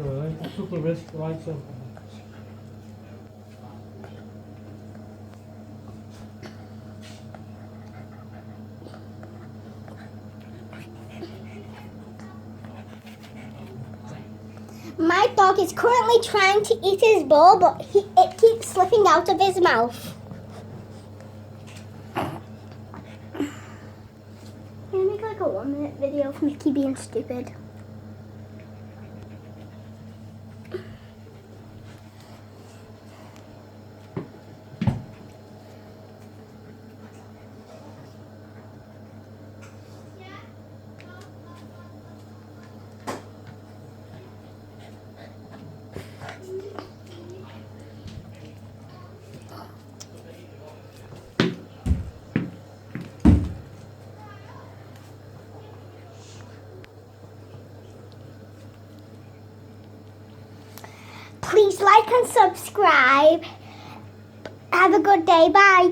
Alright, I took a risk, right, so. My dog is currently trying to eat his ball, but it keeps slipping out of his mouth. I'm gonna make like a 1-minute video of Mickey being stupid. Please like and subscribe. Have a good day. Bye.